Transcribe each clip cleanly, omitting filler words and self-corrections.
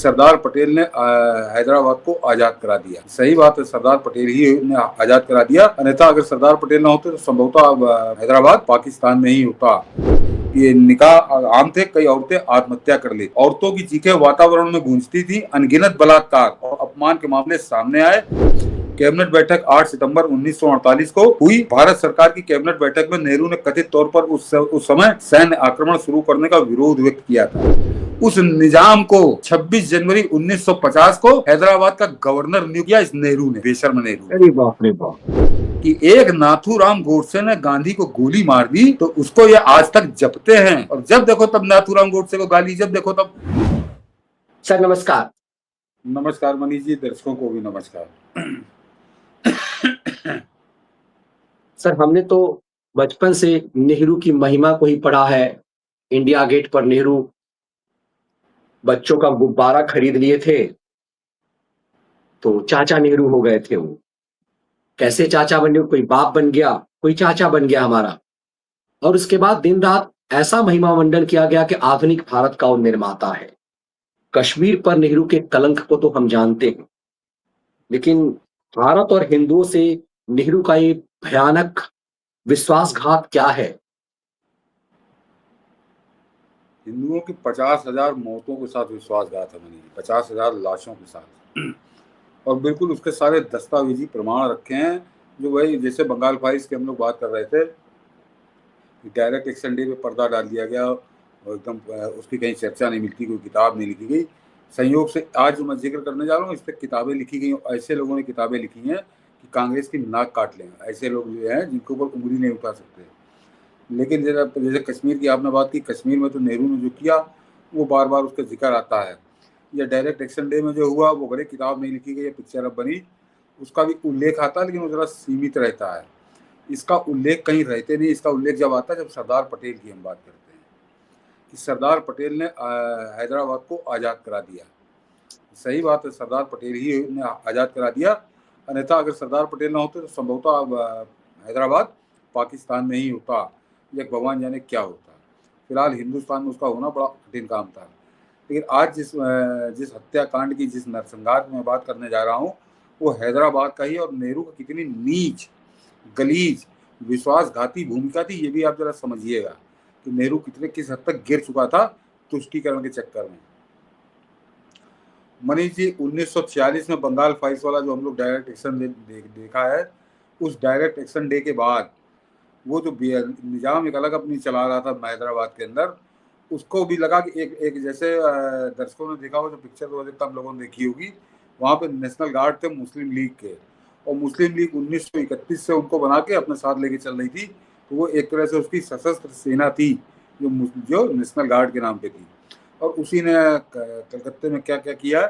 सरदार पटेल ने हैदराबाद को आजाद करा दिया। सही बात है, सरदार पटेल ही ने आजाद करा दिया, अन्यथा अगर सरदार पटेल ना होते तो संभवतः हैदराबाद पाकिस्तान में ही होता। ये निकाह आम थे, कई औरतें आत्महत्या कर ली। औरतों की चीखें वातावरण में गूंजती थी। अनगिनत बलात्कार और अपमान के मामले सामने आए। कैबिनेट बैठक 8 सितंबर 1948 को हुई। भारत सरकार की कैबिनेट बैठक में नेहरू ने कथित तौर पर उस समय सैन्य आक्रमण शुरू करने का विरोध व्यक्त किया था। उस निजाम को 26 जनवरी 1950 को हैदराबाद का गवर्नर नियुक्त किया इस नेहरू ने, बेशर्म नेहरू। अरे बाप रे बाप। कि एक नाथूराम गोडसे ने गांधी को गोली मार दी तो उसको ये आज तक जपते हैं, और जब देखो तब नाथूराम गोडसे को गाली, जब देखो तब। सर नमस्कार। नमस्कार मनीष जी, दर्शकों को भी नमस्कार। सर हमने तो बचपन से नेहरू की महिमा को ही पढ़ा है। इंडिया गेट पर नेहरू बच्चों का गुब्बारा खरीद लिए थे तो चाचा नेहरू हो गए थे। वो कैसे चाचा बने, कोई बाप बन गया, कोई चाचा बन गया हमारा। और उसके बाद दिन रात ऐसा महिमा मंडन किया गया कि आधुनिक भारत का वो निर्माता है। कश्मीर पर नेहरू के कलंक को तो हम जानते हैं, लेकिन भारत और हिंदुओं से नेहरू का ये भयानक विश्वासघात क्या है? हिंदुओं की 50,000 मौतों के साथ विश्वासघात है मनीष, 50,000 लाशों के साथ, और बिल्कुल उसके सारे दस्तावेजी प्रमाण रखे हैं। जो वही जैसे बंगाल फाइल्स की हम लोग बात कर रहे थे, डायरेक्ट एक्शन डे पे पर्दा डाल दिया गया और एकदम उसकी कहीं चर्चा नहीं मिलती, कोई किताब नहीं लिखी गई। संयोग से आज जो मैं जिक्र करने जा रहा हूँ इस पर किताबें लिखी गई, ऐसे लोगों ने किताबें लिखी हैं कि कांग्रेस की नाक काट लें। ऐसे लोग जो हैं जिनके ऊपर उंगली नहीं उठा सकते। लेकिन जैसे कश्मीर की आपने बात की, कश्मीर में तो नेहरू ने जो किया वो बार बार उसका जिक्र आता है। या डायरेक्ट एक्शन डे में जो हुआ वो बड़े किताब नहीं लिखी गई, पिक्चर अब बनी, उसका भी उल्लेख आता है, लेकिन वो जरा सीमित रहता है। इसका उल्लेख कहीं रहते नहीं। इसका उल्लेख जब आता है जब सरदार पटेल की हम बात करते हैं कि सरदार पटेल ने हैदराबाद को आज़ाद करा दिया। सही बात है, सरदार पटेल ही ने आज़ाद करा दिया, अन्यथा अगर सरदार पटेल ना होते तो संभवतः हैदराबाद पाकिस्तान में ही होता, या भगवान जाने क्या होता। फिलहाल हिंदुस्तान में उसका होना बड़ा कठिन काम था। लेकिन आज जिस हत्याकांड की, जिस नरसंहार की मैं बात करने जा रहा हूँ वो हैदराबाद का ही, और नेहरू का कितनी नीच, गलीज, विश्वासघाती भूमिका थी ये भी आप जरा समझिएगा कि नेहरू किस हद तक गिर चुका था तुष्टीकरण के चक्कर में। मनीष जी, 1946 में बंगाल फाइल्स वाला जो हम लोग डायरेक्ट एक्शन देखा है, उस डायरेक्ट एक्शन डे के बाद वो जो निजाम एक अलग अपनी चला रहा था हैदराबाद के अंदर, उसको भी लगा कि एक जैसे दर्शकों ने देखा हो जो पिक्चर तो कम लोगों ने देखी होगी, वहाँ पे नेशनल गार्ड थे मुस्लिम लीग के, और मुस्लिम लीग 1931 से उनको बना के अपने साथ लेके चल रही थी। तो वो एक तरह से उसकी सशस्त्र सेना थी जो नेशनल गार्ड के नाम पे थी। और उसी ने कलकत्ते में क्या क्या किया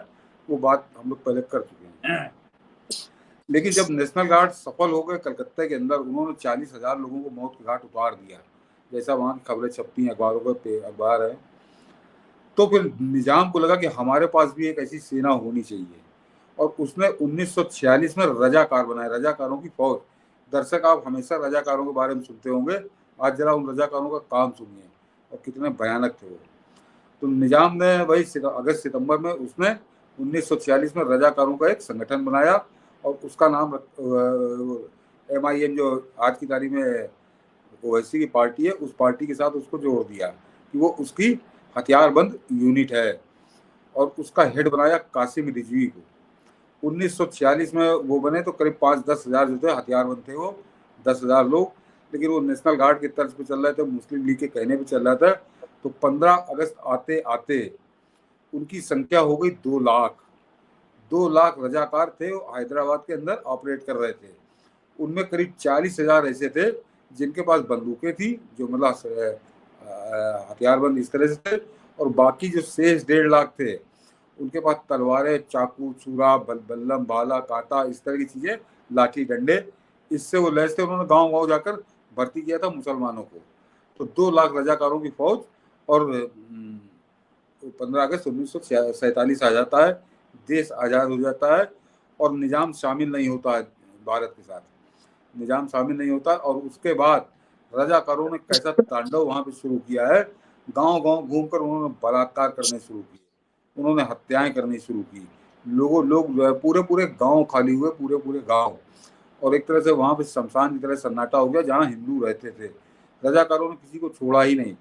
वो बात हम लोग पहले कर चुके हैं। लेकिन जब नेशनल गार्ड सफल हो गए कलकत्ते के अंदर, उन्होंने 40,000 लोगों को मौत के घाट उतार दिया, जैसा वहाँ की खबरें छपती हैं, अखबारों पे अखबार है। तो फिर निजाम को लगा कि हमारे पास भी एक ऐसी सेना होनी चाहिए, और उसने 1946 में रजाकार बनाए, रजाकारों की फौज। दर्शक आप हमेशा रजाकारों के बारे में सुनते होंगे, आज जरा उन रजाकारों का काम सुनिए और कितने भयानक थे वो। तो निजाम ने वही अगस्त सितंबर में उसने 1946 में रजाकारों का एक संगठन बनाया, और उसका नाम MIM, जो आज की तारीख में ओवैसी की पार्टी है, उस पार्टी के साथ उसको जोड़ दिया कि वो उसकी हथियारबंद यूनिट है, और उसका हेड बनाया कासिम रिजवी को। 1946 में वो बने तो करीब 5-10 हज़ार जो थे हथियारबंद थे वो, 10,000 लोग। लेकिन वो नेशनल गार्ड की तर्ज पे चल रहे थे, मुस्लिम लीग के कहने पे चल रहा था। तो 15 अगस्त आते आते उनकी संख्या हो गई 2 लाख। 2 लाख रजाकार थे, हैदराबाद के अंदर ऑपरेट कर रहे थे। उनमें करीब 40,000 ऐसे थे जिनके पास बंदूकें थी, जो मतलब हथियारबंद इस तरह से थे, और बाकी जो शेष 1.5 लाख थे उनके पास तलवारें, चाकू, छुरा, बल्लम, भाला, कांटा, इस तरह की चीजें, लाठी, डंडे, इससे वो लैस थे। उन्होंने गांव गांव जाकर भर्ती किया था मुसलमानों को। तो 2 लाख रजाकारों की फौज, और 15 अगस्त 1947 आ जाता है, देश आज़ाद हो जाता है, और निजाम शामिल नहीं होता है भारत के साथ, निजाम शामिल नहीं होता। और उसके बाद रजाकारों ने कैसा तांडव वहां पे शुरू किया है, गांव गांव घूमकर उन्होंने बलात्कार करने शुरू किए। उन्होंने हत्याएं करनी शुरू की। लोग पूरे पूरे गांव खाली हुए, पूरे पूरे गांव, और एक तरह से वहां पे शमशान की तरह सन्नाटा हो गया जहां हिंदू रहते थे। रजाकारों ने किसी को छोड़ा ही नहीं।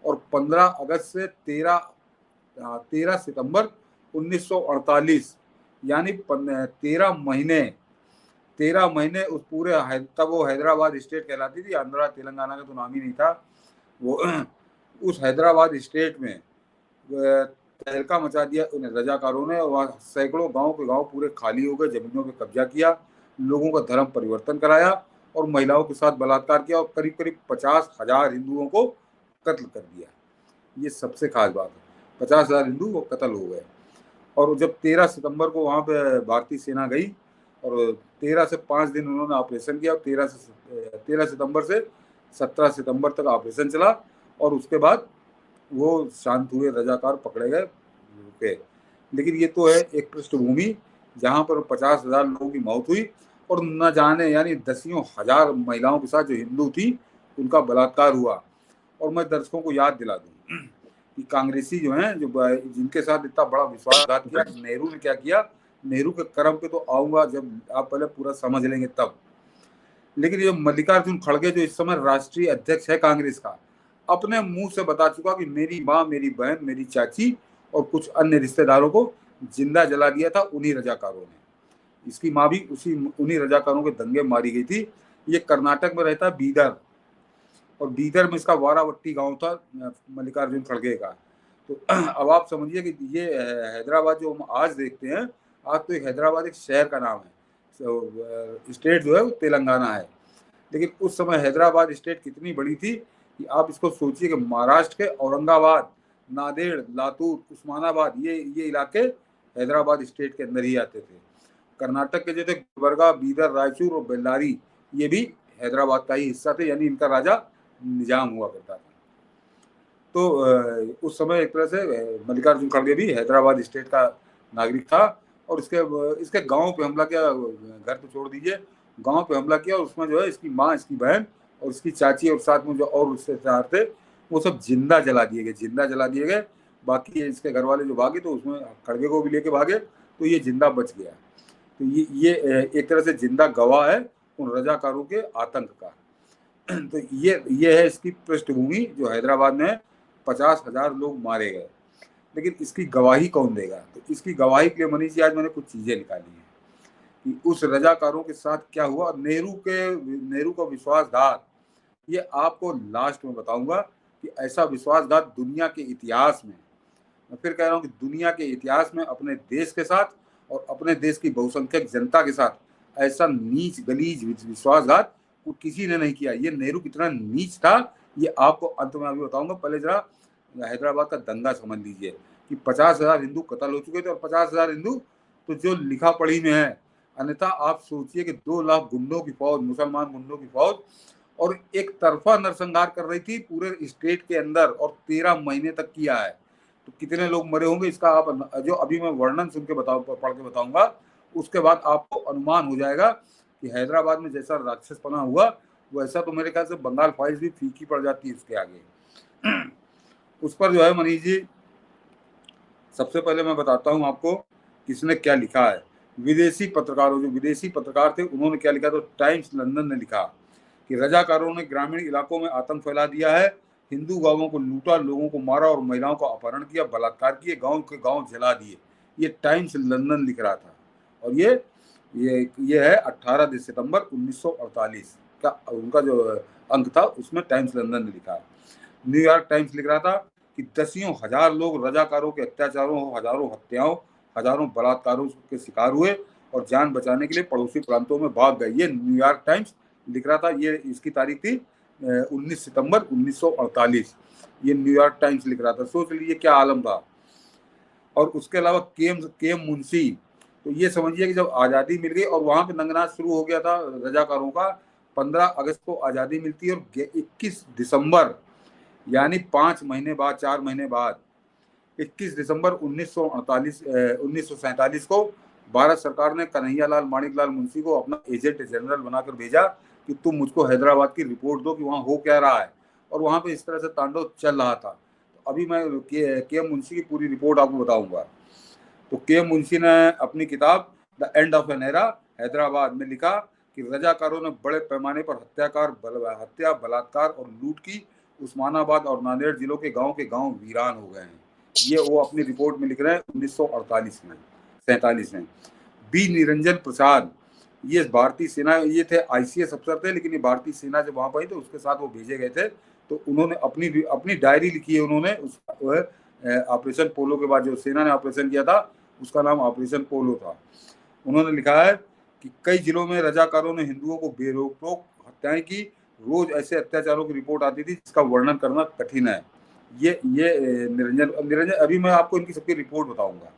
और 15 अगस्त से 13 सितंबर 1948, यानी 13 महीने उस पूरे, तब वो हैदराबाद स्टेट कहलाती थी, आंध्रा तेलंगाना का तो नाम ही नहीं था वो। उस हैदराबाद स्टेट में तहलका मचा दिया उन रजाकारों ने। वहाँ सैकड़ों गांव के गांव पूरे खाली हो गए, जमीनों पे कब्जा किया, लोगों का धर्म परिवर्तन कराया और महिलाओं के साथ बलात्कार किया और करीब करीब 50,000 हिंदुओं को कत्ल कर दिया। ये सबसे खास बात है, 50,000 हिंदू वो कत्ल हो गए। और जब 13 सितंबर को वहां पे भारतीय सेना गई और 13 से 5 दिन उन्होंने ऑपरेशन किया, 13 सितंबर से 17 सितंबर तक ऑपरेशन चला और उसके बाद वो शांत हुए, रजाकार पकड़े गए, रुके। लेकिन ये तो है एक पृष्ठभूमि जहां पर 50,000 लोगों की मौत हुई और न जाने यानी दसियों हजार महिलाओं के साथ जो हिंदू थी उनका बलात्कार हुआ। और मैं दर्शकों को याद दिला दूं कि कांग्रेसी जो हैं, जो जिनके साथ इतना बड़ा विश्वासघात किया, नेहरू ने क्या किया, नेहरू के कर्म पे तो आऊंगा जब आप पहले पूरा समझ लेंगे तब। लेकिन ये मल्लिकार्जुन खड़गे जो इस समय राष्ट्रीय अध्यक्ष है कांग्रेस का, अपने मुंह से बता चुका कि मेरी माँ, मेरी बहन, मेरी चाची और कुछ अन्य रिश्तेदारों को जिंदा जला दिया था उन्हीं रजाकारों ने। इसकी माँ भी उन्हीं रजाकारों के दंगे मारी गई थी। ये कर्नाटक में रहता बीदर, और बीदर में इसका वारावट्टी गांव था मल्लिकार्जुन खड़गे का। तो अब आप समझिए कि ये हैदराबाद जो हम आज देखते हैं, आज तो एक हैदराबाद एक शहर का नाम है, स्टेट जो है वो तेलंगाना है। लेकिन उस समय हैदराबाद स्टेट कितनी बड़ी थी कि आप इसको सोचिए कि महाराष्ट्र के औरंगाबाद, नांदेड़, लातूर, उस्मानाबाद, ये इलाके हैदराबाद स्टेट के अंदर ही आते थे। कर्नाटक के जो थे गुलबर्गा, बीदर, रायचूर और बेल्लारी, ये भी हैदराबाद का ही हिस्सा थे, यानी इनका राजा निजाम हुआ करता था। तो उस समय एक तरह से मल्लिकार्जुन खड़गे भी हैदराबाद स्टेट का नागरिक था। और इसके गांव पे हमला किया, घर तो छोड़ दीजिए, गांव पे हमला किया और उसमें जो है इसकी माँ, इसकी बहन और इसकी चाची और साथ में जो और रिश्तेदार थे वो सब जिंदा जला दिए गए। बाकी इसके घर वाले जो भागे तो उसमें खड़गे को भी लेके भागे, तो ये जिंदा बच गया। तो ये एक तरह से जिंदा गवाह है उन रजाकारों के आतंक का। तो ये है इसकी पृष्ठभूमि, जो हैदराबाद में 50,000 लोग मारे गए। लेकिन इसकी गवाही कौन देगा? तो इसकी गवाही के लिए मनीष जी आज मैंने कुछ चीजें निकाली हैं कि उस रजाकारों के साथ क्या हुआ। नेहरू का विश्वासघात, ये आपको लास्ट में बताऊंगा कि ऐसा विश्वासघात दुनिया के इतिहास में, मैं फिर कह रहा हूं कि दुनिया के इतिहास में अपने देश के साथ और अपने देश की बहुसंख्यक जनता के साथ ऐसा नीच गलीज विश्वासघात किसी ने नहीं किया। ये नेहरू कितना नीच था ये आपको अंत में अभी बताऊंगा। पहले जरा हैदराबाद का दंगा समझ लीजिए कि 50,000 हिंदू कत्ल हो चुके थे, और 50,000 हिंदू तो जो लिखा पढ़ी में है। अन्यथा आप सोचिए कि 2 लाख गुंडों की फौज, मुसलमान गुंडों की फौज, और एक तरफा नरसंहार कर रही थी पूरे स्टेट के अंदर, और 13 महीने तक किया है। तो कितने लोग मरे होंगे इसका आप जो अभी मैं वर्णन सुन के पढ़ के बताऊंगा, उसके बाद आपको अनुमान हो जाएगा कि हैदराबाद में जैसा राक्षसपना हुआ वैसा तो मेरे ख्याल से बंगाल फाइल्स भी फीकी पड़ जाती है उसके आगे। उस पर जो है मनीष जी, सबसे पहले मैं बताता हूं आपको किसने क्या लिखा है। विदेशी पत्रकार थे उन्होंने क्या लिखा, तो टाइम्स लंदन ने लिखा कि रजाकारों ने ग्रामीण इलाकों में आतंक फैला दिया है, हिंदू गांवों को लूटा, लोगों को मारा और महिलाओं का अपहरण किया, बलात्कार किए, गांव के गांव जला दिए। ये टाइम्स लंदन लिख रहा था। और ये है 18 सितंबर 1948 का उनका जो अंक था, उसमें टाइम्स लंदन ने लिखा। न्यूयॉर्क टाइम्स लिख रहा था कि दसियों हजार लोग रजाकारों के अत्याचारों, हजारों हत्याओं, हजारों बलात्कारों के शिकार हुए और जान बचाने के लिए पड़ोसी प्रांतों में भाग गए। ये न्यूयॉर्क टाइम्स लिख रहा था। ये इसकी तारीख थी 19 सितंबर 1948। ये न्यूयॉर्क टाइम्स लिख रहा था। सोच लीजिए क्या आलम था। और उसके अलावा केएम मुंशी, तो ये समझिए कि जब आज़ादी मिल गई और वहां पे नंगनाच शुरू हो गया था रजाकारों का। 15 अगस्त को आज़ादी मिलती है और 21 दिसंबर यानी 5 महीने बाद, 4 महीने बाद 21 दिसंबर 1947 को भारत सरकार ने कन्हैयालाल माणिकलाल मुंशी को अपना एजेंट जनरल बनाकर भेजा कि तुम मुझको हैदराबाद की रिपोर्ट दो कि वहाँ हो क्या रहा है। और वहाँ पे इस तरह से तांडव चल रहा था। तो अभी मैं के मुंशी की पूरी रिपोर्ट आपको बताऊंगा। तो के मुंशी ने अपनी किताब the end of an era Hyderabad में लिखा कि रजाकारों ने बड़े पैमाने पर हत्या, बलात्कार और लूट की। उस्मानाबाद और नांदेड़ जिलों के गांव वीरान हो गए हैं। ये वो अपनी रिपोर्ट में लिख रहे हैं 1948 में, 47 में। बी निरंजन प्रसाद, ये भारतीय सेना, ये थे आईसीएस अफसर थे, लेकिन ये भारतीय सेना जब वहां पर आई तो उसके साथ वो भेजे गए थे। तो उन्होंने अपनी डायरी लिखी है उन्होंने, उस ऑपरेशन पोलो के बाद जो सेना ने ऑपरेशन किया था उसका नाम ऑपरेशन पोलो था। उन्होंने लिखा है कि कई जिलों में रजाकारों ने हिंदुओं को बेरोक हत्याएं की। रोज ऐसे अत्याचारों की रिपोर्ट आती थी जिसका वर्णन करना कठिन है। ये निरंजन अभी मैं आपको इनकी सबकी रिपोर्ट बताऊंगा।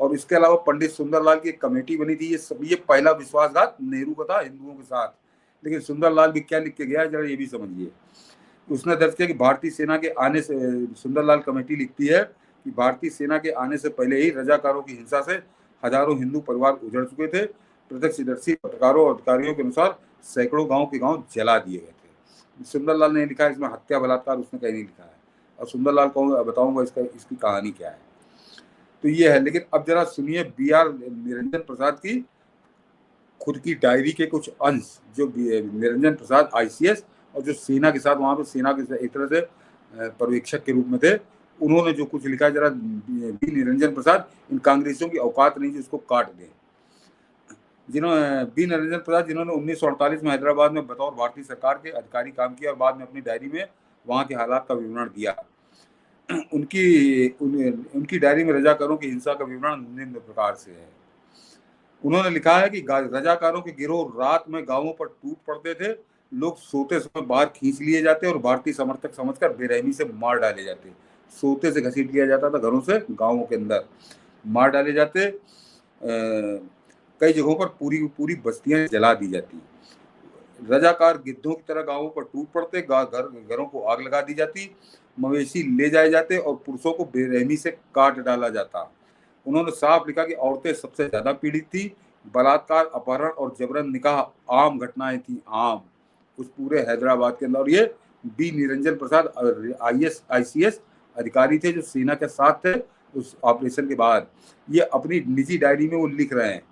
और इसके अलावा पंडित सुंदरलाल की एक कमेटी बनी थी। ये पहला विश्वासघात नेहरू का था हिंदुओं के साथ। लेकिन सुंदरलाल भी क्या लिख के गया जरा ये भी समझिए। उसने दर्ज किया कि भारतीय सेना के आने से, सुंदरलाल कमेटी लिखती है कि भारतीय सेना के आने से पहले ही रजाकारों की हिंसा से हजारों हिंदू परिवार उजड़ चुके थे। प्रत्यक्षदर्शी पत्रकारों और अधिकारियों के अनुसार सैकड़ों गांव के गांव जला दिए गए थे। सुंदरलाल ने लिखा है, इसमें हत्या बलात्कार उसने कहीं नहीं लिखा है। और सुंदरलाल को बताऊंगा इसकी कहानी क्या है। तो ये है। लेकिन अब जरा सुनिए बी आर निरंजन प्रसाद की खुद की डायरी के कुछ अंश, जो निरंजन प्रसाद आईसीएस और जो सेना के साथ वहां पे सेना के एक तरह से पर्यवेक्षक के रूप में थे, उन्होंने जो कुछ लिखा है जरा बी निरंजन प्रसाद, इन कांग्रेसियों की औकात नहीं जिसको काट दें। बी निरंजन प्रसाद जिन्होंने 1948 में हैदराबाद में बतौर भारतीय सरकार के अधिकारी काम किया और बाद में अपनी डायरी में वहां के हालात का विवरण दिया। उनकी डायरी में रजाकारों की हिंसा का विवरण निम्न प्रकार से है। उन्होंने लिखा है कि रजाकारों के गिरोह रात में गांवों पर टूट पड़ते थे। लोग सोते समय बाहर खींच लिए जाते और भारतीय समर्थक समझकर बेरहमी से मार डाले जाते। सोते से घसीट लिया जाता था घरों से, गांवों के अंदर मार डाले जाते। कई जगहों पर पूरी बस्तियां जला दी जाती। रजाकार गिद्धों की तरह गांवों पर टूट पड़ते, घरों को आग लगा दी जाती, मवेशी ले जाए जाते और पुरुषों को बेरहमी से काट डाला जाता। उन्होंने साफ लिखा कि औरतें सबसे ज्यादा पीड़ित थी। बलात्कार, अपहरण और जबरन निकाह आम घटनाएं थी, आम, उस पूरे हैदराबाद के अंदर। और ये बी निरंजन प्रसाद आईसीएस अधिकारी थे जो सेना के साथ थे उस ऑपरेशन के बाद। ये अपनी निजी डायरी में वो लिख रहे हैं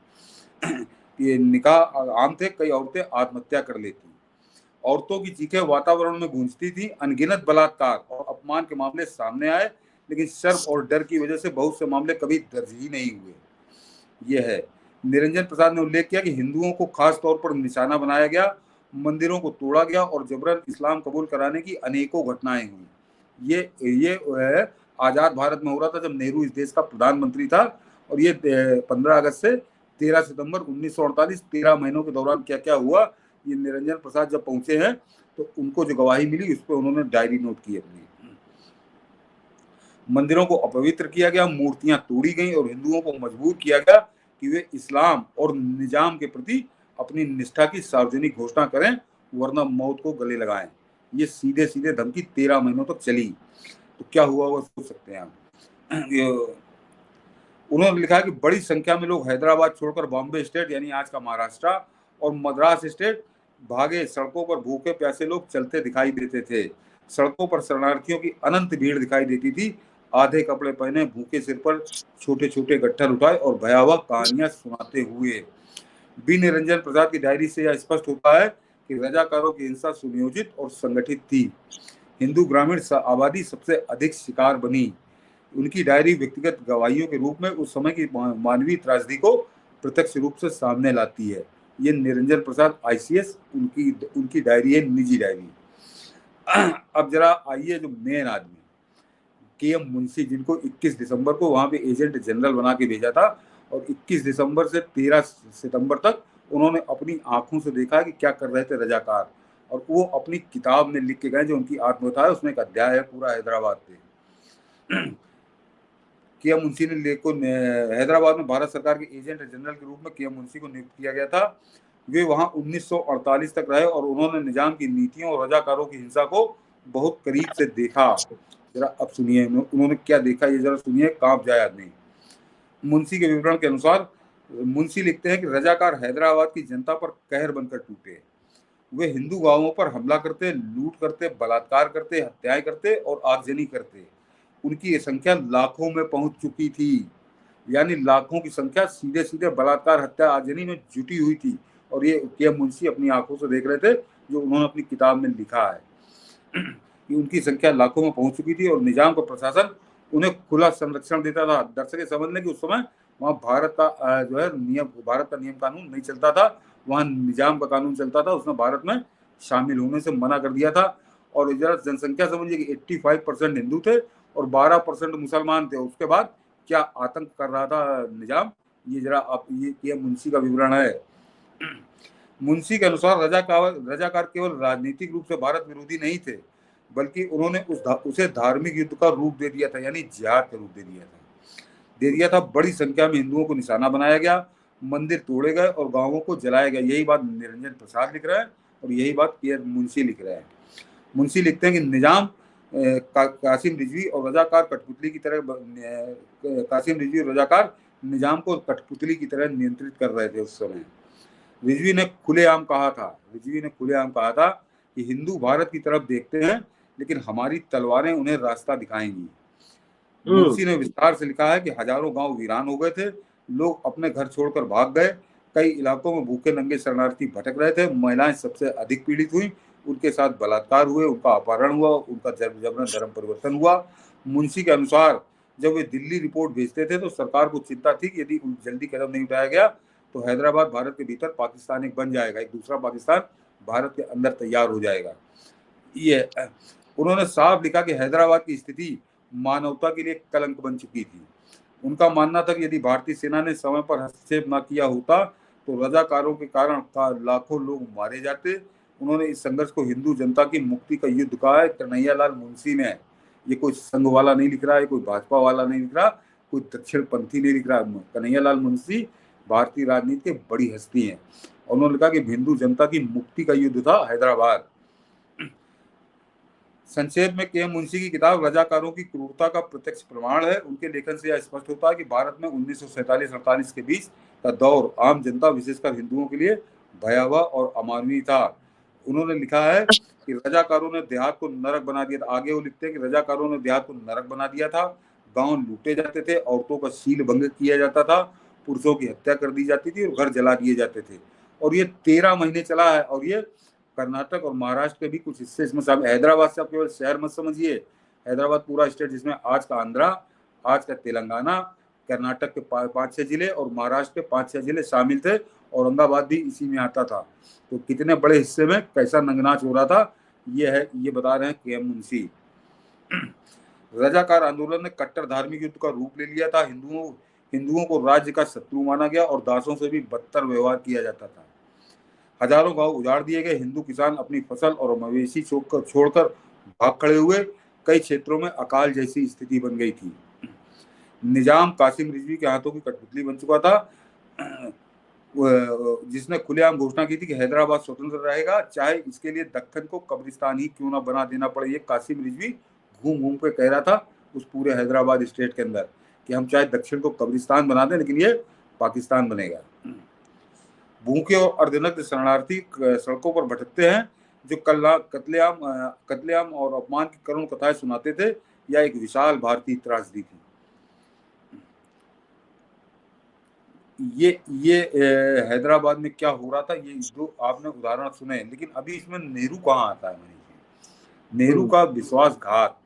कि निकाह आम थे, कई औरतें आत्महत्या कर लेती। औरतों की चीखें वातावरण में गूंजती थी। अनगिनत बलात्कार और अपमान के मामले सामने आए, लेकिन शर्म और डर की वजह से बहुत से मामले कभी दर्ज ही नहीं हुए। यह है। निरंजन प्रसाद ने उल्लेख किया कि हिंदुओं को खास तौर पर निशाना बनाया गया, मंदिरों को तोड़ा गया और जबरन इस्लाम कबूल कराने की अनेकों घटनाएं हुई। ये आजाद भारत में हो रहा था जब नेहरू इस देश का प्रधानमंत्री था। और ये 15 अगस्त से 13 सितंबर 1948, 13 महीनों के दौरान क्या क्या हुआ, ये निरंजन प्रसाद जब पहुंचे हैं तो उनको जो गवाही मिली उस पर उन्होंने डायरी नोट की अपनी। मंदिरों को अपवित्र किया गया, मूर्तियां तोड़ी गई और हिंदुओं को मजबूर किया गया कि वे इस्लाम और निजाम के प्रति अपनी निष्ठा की सार्वजनिक घोषणा करें, वरना मौत को गले लगाएं। ये सीधे सीधे धमकी 13 महीनों तक चली। तो क्या हुआ वो सोच सकते हैं आप। उन्होंने लिखा कि बड़ी संख्या में लोग हैदराबाद छोड़कर बॉम्बे स्टेट यानी आज का महाराष्ट्र और मद्रास स्टेट भागे। सड़कों पर भूखे प्यासे लोग चलते दिखाई देते थे। सड़कों पर शरणार्थियों की अनंत भीड़ दिखाई देती थी। आधे कपड़े पहने, भूखे सिर पर छोटे छोटे गट्ठर उठाए और भयावह कहानियां सुनाते हुए। बी निरंजन प्रसाद की डायरी से यह स्पष्ट होता है कि रजाकारों की हिंसा सुनियोजित और संगठित थी। हिंदू ग्रामीण आबादी सबसे अधिक शिकार बनी। उनकी डायरी व्यक्तिगत गवाहियों के रूप में उस समय की मानवीय त्रासदी को प्रत्यक्ष रूप से सामने लाती है। ये निरंजन प्रसाद आईसीएस उनकी डायरी है, निजी डायरी। अब जरा आइए जो मेन आदमी के एम मुंशी, जिनको 21 दिसंबर को वहां पे एजेंट जनरल बना के भेजा था और 21 दिसंबर से 13 सितंबर तक उन्होंने अपनी आंखों से देखा कि क्या कर रहे थे रजाकार। और वो अपनी किताब में लिख के गए जो उनकी आत्मकथा है, उसमें एक अध्याय है पूरा हैदराबाद पे। के एम मुंशी ने हैदराबाद में भारत सरकार के एजेंट जनरल के रूप में के एम मुंशी को नियुक्त किया गया था। वे वहां 1948 तक रहे और उन्होंने निजाम की नीतियों और रजाकारों की हिंसा को बहुत करीब से देखा। जरा अब सुनिए उन्होंने क्या देखा, ये जरा सुनिए, कांप जाए आदमी। मुंशी के विवरण के अनुसार मुंशी लिखते हैं कि रजाकार हैदराबाद की जनता पर कहर बनकर टूटे। वे हिंदू गांवों पर हमला करते, लूट करते, बलात्कार करते, हत्याएं करते और आगजनी करते। उनकी ये संख्या लाखों में पहुंच चुकी थी। यानी लाखों की संख्या सीधे सीधे बलात्कार हत्या आगजनी में जुटी हुई थी। और ये के.एम. मुंशी अपनी आंखों से देख रहे थे, जो उन्होंने अपनी किताब में लिखा है कि उनकी संख्या लाखों में पहुंच चुकी थी और निजाम का प्रशासन उन्हें खुला संरक्षण देता था। दर्शक समझ लें कि उस समय वहाँ भारत का जो है भारत का नियम कानून नहीं चलता था, वहाँ निजाम का कानून चलता था। उसने भारत में शामिल होने से मना कर दिया था। और जरा जनसंख्या समझिए कि 85% हिंदू थे और 12% मुसलमान थे। उसके बाद क्या आतंक कर रहा था निजाम, ये जरा आप ये मुंशी का विवरण है। मुंशी के अनुसार रजाकार केवल राजनीतिक रूप से भारत विरोधी नहीं थे, बल्कि उन्होंने उसे धार्मिक युद्ध का रूप दे दिया था, यानी जिहाद का रूप दे दिया था। बड़ी संख्या में हिंदुओं को निशाना बनाया गया, मंदिर तोड़े गए और गांवों को जलाया गया। यही बात निरंजन प्रसाद लिख रहा है और यही बात मुंशी लिख रहे हैं। मुंशी लिखते हैं कि निजाम कासिम रिजवी और रजाकार कठपुतली की तरह कासिम रिजवी और रजाकार निजाम को कठपुतली की तरह नियंत्रित कर रहे थे उस समय। रिजवी ने खुलेआम कहा था कि हिंदू भारत की तरफ देखते हैं, लेकिन हमारी तलवारें उन्हें रास्ता दिखाएंगी। मुंशी ने विस्तार से लिखा है कि हजारों गांव वीरान हो गए थे, लोग अपने घर छोड़कर भाग गए, कई इलाकों में भूखे नंगे शरणार्थी भटक रहे थे, महिलाएं सबसे अधिक पीड़ित हुई, उनके साथ बलात्कार हुए, उनका अपहरण हुआ, उनका जबरन धर्म परिवर्तन हुआ। मुंशी के अनुसार जब वे दिल्ली रिपोर्ट भेजते थे तो सरकार को चिंता थी कि यदि जल्दी कदम नहीं उठाया गया तो हैदराबाद भारत के भीतर पाकिस्तान एक बन जाएगा, एक दूसरा पाकिस्तान भारत के अंदर तैयार हो जाएगा। ये उन्होंने साफ लिखा कि हैदराबाद की स्थिति मानवता के लिए कलंक बन चुकी थी। उनका मानना था कि यदि भारतीय सेना ने समय पर हस्तक्षेप न किया होता तो रजाकारों के कारण लाखों लोग मारे जाते। उन्होंने इस संघर्ष को हिंदू जनता की मुक्ति का युद्ध कहा है। कन्हैया लाल मुंशी ने, ये कोई संघ वाला नहीं लिख रहा है, कोई भाजपा वाला नहीं लिख रहा, कोई दक्षिण पंथी नहीं लिख रहा। कन्हैया लाल मुंशी भारतीय राजनीति के बड़ी हस्ती हैं। उन्होंने कहा कि हिंदू जनता की मुक्ति का युद्ध था हैदराबाद। संक्षेप में के.एम. मुंशी की किताब रजाकारों की क्रूरता का प्रत्यक्ष प्रमाण है। उनके लेखन से यह स्पष्ट होता है कि भारत में 1947-48 के बीच का दौर आम जनता विशेषकर हिंदुओं के लिए भयावह और अमानवीय था। उन्होंने लिखा है कि रजाकारों ने देहात को नरक बना दिया था। आगे वो लिखते हैं कि रजाकारों ने देहात को नरक बना दिया था, गांव लूटे जाते थे, औरतों का शील भंग किया जाता था, पुरुषों की हत्या कर दी जाती थी और घर जला दिए जाते थे। और ये 13 महीने चला है। और ये कर्नाटक और महाराष्ट्र के भी कुछ हिस्से इसमें शामिल। हैदराबाद से आप केवल शहर मत समझिए, हैदराबाद पूरा स्टेट जिसमें आज का आंध्रा, आज का तेलंगाना, कर्नाटक के 5-6 जिले और महाराष्ट्र के 5-6 जिले शामिल थे। औरंगाबाद भी इसी में आता था। तो कितने बड़े हिस्से में कैसा नंगनाच हो रहा था, ये बता रहे हैं के.एम. मुंशी। रजाकार आंदोलन ने कट्टर धार्मिक युद्ध का रूप ले लिया था। हिंदुओं को राज्य का शत्रु माना गया और दासों से भी बदतर व्यवहार किया जाता था। हजारों गांव उजाड़ दिए गए, हिंदू किसान अपनी फसल और मवेशी छोड़कर भाग खड़े हुए, कई क्षेत्रों में अकाल जैसी स्थिति बन गई थी। निजाम कासिम रिजवी के हाथों की कठपुतली बन चुका था, जिसने खुलेआम घोषणा की थी कि हैदराबाद स्वतंत्र रहेगा, चाहे इसके लिए दक्कन को कब्रिस्तान ही क्यों ना बना देना पड़े। ये कासिम रिजवी घूम घूम के कह रहा था उस पूरे हैदराबाद स्टेट के अंदर कि हम चाहे दक्षिण को कब्रिस्तान बना दें, लेकिन ये पाकिस्तान बनेगा। भूखे और अर्धनग्न शरणार्थी सड़कों पर भटकते हैं, जो कत्लेआम और अपमान की करुण कथाएं सुनाते थे। यह एक विशाल भारतीय त्रासदी थी। ये हैदराबाद में क्या हो रहा था, ये दो आपने उदाहरण सुने, लेकिन अभी इसमें नेहरू कहाँ आता है? नेहरू का विश्वासघात,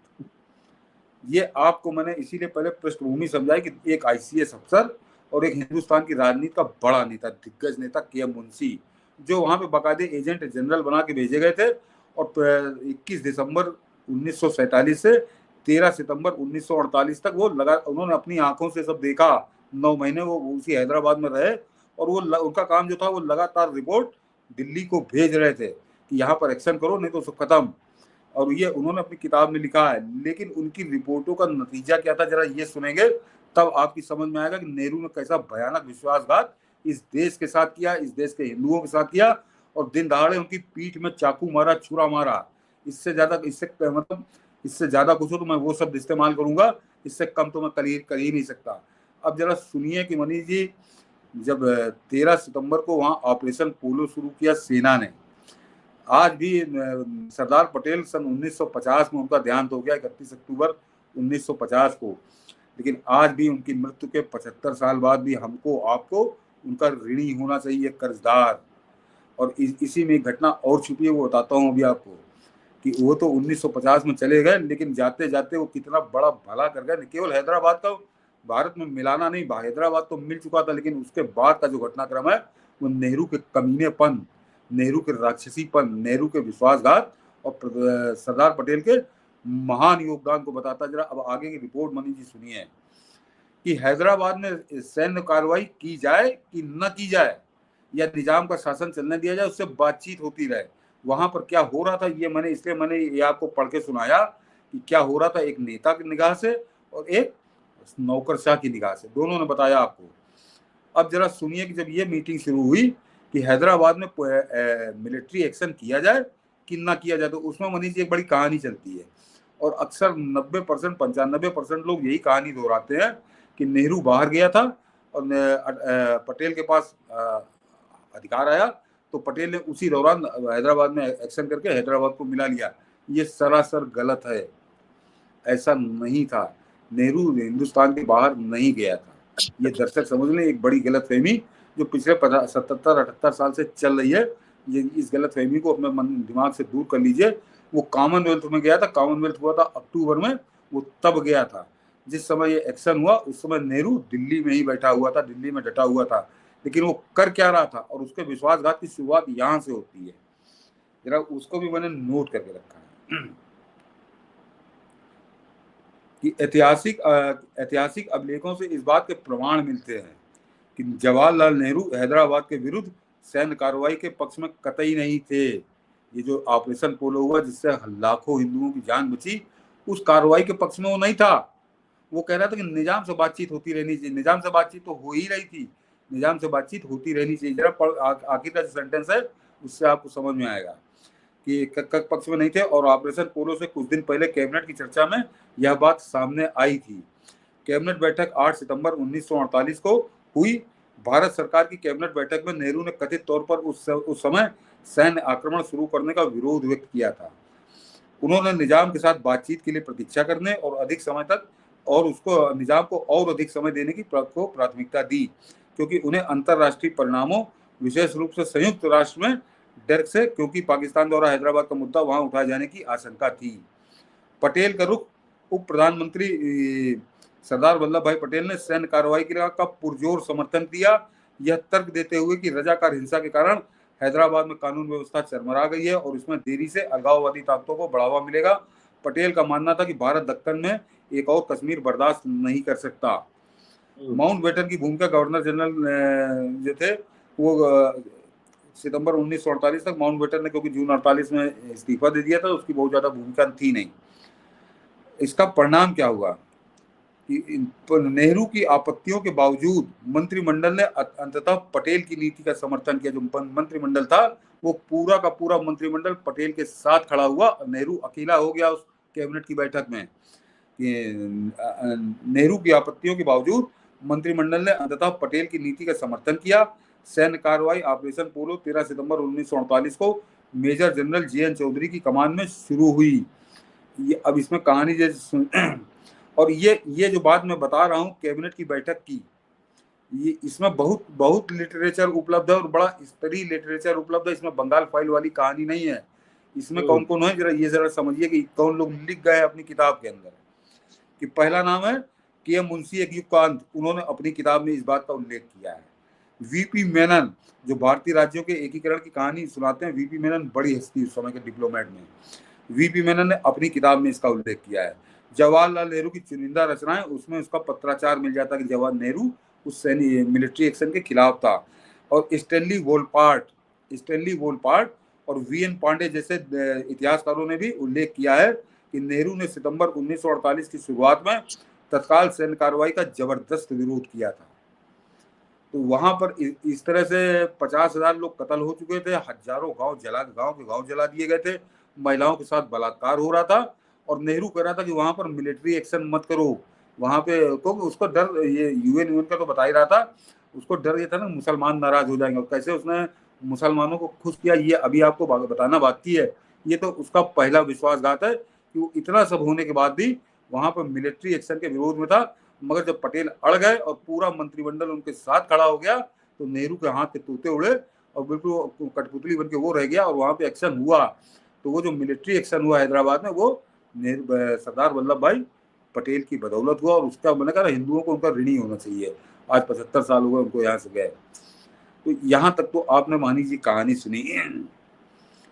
ये आपको मैंने इसीलिए पहले पृष्ठभूमि समझाई कि एक ICS अफसर और एक हिंदुस्तान की राजनीति का बड़ा नेता, दिग्गज नेता के.एम. मुंशी, जो वहां पे बाकायदे एजेंट जनरल बना के भेजे गए थे। और 21 दिसंबर 1947 से 13 सितंबर 1948 तक उन्होंने अपनी आंखों से सब देखा। 9 महीने वो उसी हैदराबाद में रहे और वो उनका काम जो था वो लगातार रिपोर्ट दिल्ली को भेज रहे थे कि यहाँ पर एक्शन करो नहीं तो सब खत्म। और ये उन्होंने अपनी किताब में लिखा है। लेकिन उनकी रिपोर्टों का नतीजा क्या था, जरा ये सुनेंगे तब आपकी समझ में आएगा कि नेहरू ने कैसा भयानक विश्वासघात इस देश के साथ किया, इस देश के हिंदुओं के साथ किया। और दिन दहाड़े उनकी पीठ में चाकू मारा, छुरा मारा। इससे ज्यादा कुछ हो तो मैं वो शब्द इस्तेमाल करूंगा, इससे कम तो मैं कर ही नहीं सकता। अब जरा सुनिए कि मनीष जी, जब 13 सितंबर को वहां ऑपरेशन पोलो शुरू किया सेना ने, आज भी सरदार पटेल सन 1950 में उनका देहांत हो गया, 31 अक्टूबर 1950 को। लेकिन आज भी उनकी मृत्यु के 75 साल बाद भी हमको आपको उनका ऋणी होना चाहिए, कर्जदार। और इसी में एक घटना और छुपी है, वो बताता हूँ अभी आपको, कि वो तो 1950 में चले गए, लेकिन जाते जाते वो कितना बड़ा भला कर गए। केवल हैदराबाद का भारत में मिलाना नहीं, हैदराबाद तो मिल चुका था, लेकिन उसके बाद का जो घटनाक्रम है वो नेहरू के कमीनेपन, नेहरू के राक्षसीपन, नेहरू के विश्वासघात और सरदार पटेल के महान योगदान को बताता। जरा अब आगे की रिपोर्ट मनीष जी सुनिए कि हैदराबाद में सैन्य कार्रवाई की जाए कि न की जाए, या निजाम का शासन चलने दिया जाए, उससे बातचीत होती रहे। वहां पर क्या हो रहा था ये मैंने ये आपको पढ़ के सुनाया कि क्या हो रहा था, एक नेता की निगाह से और एक नौकरशाह की निगाह से, दोनों ने बताया आपको। अब जरा सुनिए कि जब ये मीटिंग शुरू हुई कि हैदराबाद में मिलिट्री एक्शन किया जाए कि ना किया जाए, तो उसमें मनीष जी एक बड़ी कहानी चलती है, और अक्सर 90% 95% लोग यही कहानी दोहराते हैं कि नेहरू बाहर गया था और पटेल के पास अधिकार आया, तो पटेल ने उसी दौरान हैदराबाद में एक्शन करके हैदराबाद को मिला लिया। ये सरासर गलत है, ऐसा नहीं था। नेहरू हिंदुस्तान के बाहर नहीं गया था। ये दर्शक समझ लें, एक बड़ी गलतफहमी जो पिछले 77-78 साल से चल रही है। ये इस गलतफहमी को अपने मन दिमाग से दूर कर लीजिए। वो कॉमनवेल्थ में गया था, कॉमनवेल्थ हुआ था अक्टूबर में, वो तब गया था जिस समय ये एक्शन हुआ। उस समय नेहरू दिल्ली में ही बैठा हुआ था, दिल्ली में डटा हुआ था, लेकिन वो कर क्या रहा था, और उसके विश्वासघात की शुरुआत यहाँ से होती है। जरा उसको भी मैंने नोट करके रखा है कि ऐतिहासिक अभिलेखों से इस बात के प्रमाण मिलते हैं कि जवाहरलाल नेहरू हैदराबाद के विरुद्ध सैन्य कार्रवाई के पक्ष में कतई नहीं थे। ये जो ऑपरेशन पोलो हुआ जिससे लाखों हिंदुओं की जान बची, उस कार्रवाई के पक्ष में वो नहीं था। वो कह रहा था कि निजाम से बातचीत होती रहनी चाहिए। निजाम से बातचीत तो हो ही रही थी, निजाम से बातचीत होती रहनी चाहिए। जरा आखिर का जो सेंटेंस है उससे आपको समझ में आएगा कि कक पक्ष में नहीं थे। और ऑपरेशन पोलो से कुछ दिन पहले कैबिनेट की चर्चा में यह बात सामने आई थी। कैबिनेट बैठक 8 सितंबर 1948 को हुई। भारत सरकार की कैबिनेट बैठक में नेहरू ने कथित तौर पर उस समय सैन्य आक्रमण शुरू करने का विरोध व्यक्त किया था। उन्होंने निजाम के साथ बातचीत के लिए प्रतीक्षा करने और अधिक समय तक और उसको निजाम को और अधिक समय देने की प्राथमिकता दी, क्योंकि उन्हें अंतरराष्ट्रीय परिणामों, विशेष रूप से संयुक्त राष्ट्र में डर से, क्योंकि पाकिस्तान द्वारा हैदराबाद का मुद्दा वहां उठाए जाने की आशंका थी। पटेल का रुख उप प्रधानमंत्री सरदार वल्लभ भाई पटेल ने सैन्य कार्रवाई का पुरजोर समर्थन किया, यह तर्क देते हुए कि रजाकार हिंसा के कारण हैदराबाद में कानून व्यवस्था चरमरा गई है और इसमें देरी से अलगाववादी ताकतों को बढ़ावा मिलेगा। पटेल का मानना था कि भारत दक्कन में एक और कश्मीर बर्दाश्त नहीं कर सकता। माउंटबेटन की भूमिका गवर्नर जनरल जो थे वो सितंबर 1948 तक माउंटबेटन ने, क्योंकि जून 48 में इस्तीफा दे दिया था, उसकी बहुत ज्यादा भूमिका थी नहीं। इसका परिणाम क्या हुआ कि नेहरू की आपत्तियों के बावजूद मंत्रिमंडल ने अंततः पटेल की नीति का समर्थन किया। जो मंत्रिमंडल था वो पूरा का पूरा मंत्रिमंडल पटेल के साथ खड़ा हुआ। नेहरू अकेला हो गया उस कैबिनेट की बैठक में। नेहरू की आपत्तियों के बावजूद मंत्रिमंडल ने अंततः पटेल की नीति का समर्थन किया। सैन्य कार्रवाई ऑपरेशन पोलो 13 सितंबर 1948 को मेजर जनरल JN चौधरी की कमान में शुरू हुई। ये अब इसमें कहानी जैसे और ये जो बात मैं बता रहा हूँ कैबिनेट की बैठक की, ये इसमें बहुत लिटरेचर उपलब्ध है और बड़ा स्तरीय लिटरेचर उपलब्ध है। इसमें बंगाल फाइल वाली कहानी नहीं है। इसमें कौन कौन है जरा समझिए कि कौन लोग लिख गए अपनी किताब के अंदर। कि पहला नाम है KM मुंशी युगकांत, उन्होंने अपनी किताब में इस बात का उल्लेख किया है। VP मेनन जो भारतीय राज्यों के एकीकरण की कहानी सुनाते हैं, VP मेनन बड़ी हस्ती उस समय के डिप्लोमेट में, VP मेनन ने अपनी किताब में इसका उल्लेख किया है। जवाहरलाल नेहरू की चुनिंदा रचनाएं, उसमें उसका पत्राचार मिल जाता कि जवाहर नेहरू उस मिलिट्री एक्शन के खिलाफ था। और स्टैनली वोलपार्ट और VN पांडे जैसे इतिहासकारों ने भी उल्लेख किया है कि नेहरू ने सितंबर 1948 की शुरुआत में तत्काल सैन्य कार्रवाई का जबरदस्त विरोध किया था। तो वहां पर इस तरह से 50,000 लोग कत्ल हो चुके थे, हजारों गांव जला दिए गए थे, महिलाओं के साथ बलात्कार हो रहा था। और नेहरू कह रहा था कि वहां पर मिलिट्री एक्शन मत करो वहां पे, क्योंकि उसको डर, ये UN का तो बता ही रहा था, उसको डर ये था ना मुसलमान नाराज हो जाएंगे। और कैसे उसने मुसलमानों को खुश किया ये अभी आपको बताना बाकी है। ये तो उसका पहला विश्वासघात है कि वो इतना सब होने के बाद भी वहां पर मिलिट्री एक्शन के विरोध में था। मगर जब पटेल अड़ गए और पूरा मंत्रिमंडल उनके साथ खड़ा हो गया तो नेहरू के हाथ के तोते उड़े और बिल्कुल कठपुतली बन के वो रह गया। और वहां पे एक्शन हुआ तो वो जो मिलिट्री एक्शन हुआ हैदराबाद में, वो सरदार वल्लभ भाई पटेल की बदौलत हुआ। और उसका मैंने कहा हिंदुओं को उनका ऋणी होना चाहिए। आज 75 साल हुए उनको यहाँ से गए। तो यहाँ तक तो आपने मानी जी कहानी सुनी।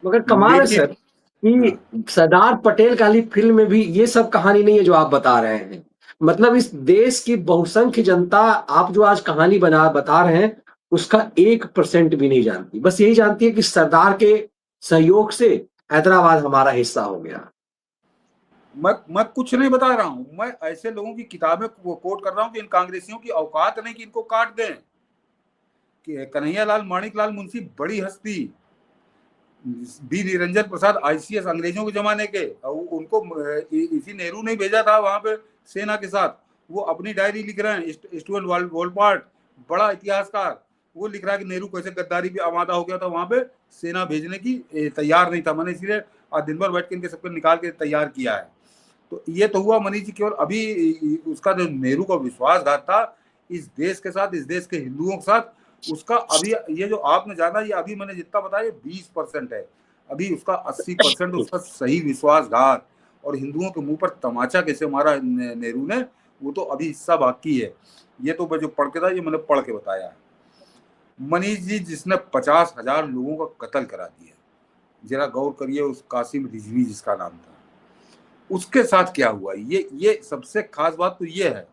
मगर कमाल है लेकिन सर कि सरदार पटेल काली फिल्म में भी ये सब कहानी नहीं है जो आप बता रहे हैं। मतलब इस देश की बहुसंख्य जनता आप जो आज कहानी बता रहे हैं उसका 1% भी नहीं जानती। बस यही जानती है कि सरदार के सहयोग से हैदराबाद हमारा हिस्सा हो गया। मैं कुछ नहीं बता रहा हूं, मैं ऐसे लोगों की किताबें कोट कर रहा हूं कि इन कांग्रेसियों की औकात नहीं कि इनको काट दें। कि कन्हैयालाल माणिकलाल मुंशी बड़ी हस्ती, बी निरंजन प्रसाद आईसीएस अंग्रेजों के जमाने के, उनको इसी नेहरू ने भेजा था वहां पे सेना के साथ। वो अपनी डायरी लिख रहे हैं। स्टुअर्ट वोलपार्ट बड़ा इतिहासकार, वो लिख रहा है कि नेहरू कैसे गद्दारी पे आमादा हो गया था, वहां पे सेना भेजने की तैयार नहीं था। मैंने इसलिए आज दिन भर बैठ के इनके सबको निकाल के तैयार किया है। तो ये तो हुआ मनीष जी केवल अभी उसका जो नेहरू का विश्वासघात था इस देश के साथ, इस देश के हिंदुओं के साथ, उसका अभी ये जो आपने जाना, ये अभी मैंने जितना बताया ये 20% है। अभी उसका 80% उसका सही विश्वासघात और हिंदुओं के मुंह पर तमाचा कैसे मारा नेहरू ने, वो तो अभी हिस्सा बाकी है। ये तो मैं जो पढ़ के था ये मैंने पढ़ के बताया है। मनीष जी जिसने 50,000 लोगों का कत्ल करा दिया, जरा गौर करिए, उस कासिम रिजवी जिसका नाम था, उसके साथ क्या हुआ, ये सबसे खास बात तो ये है।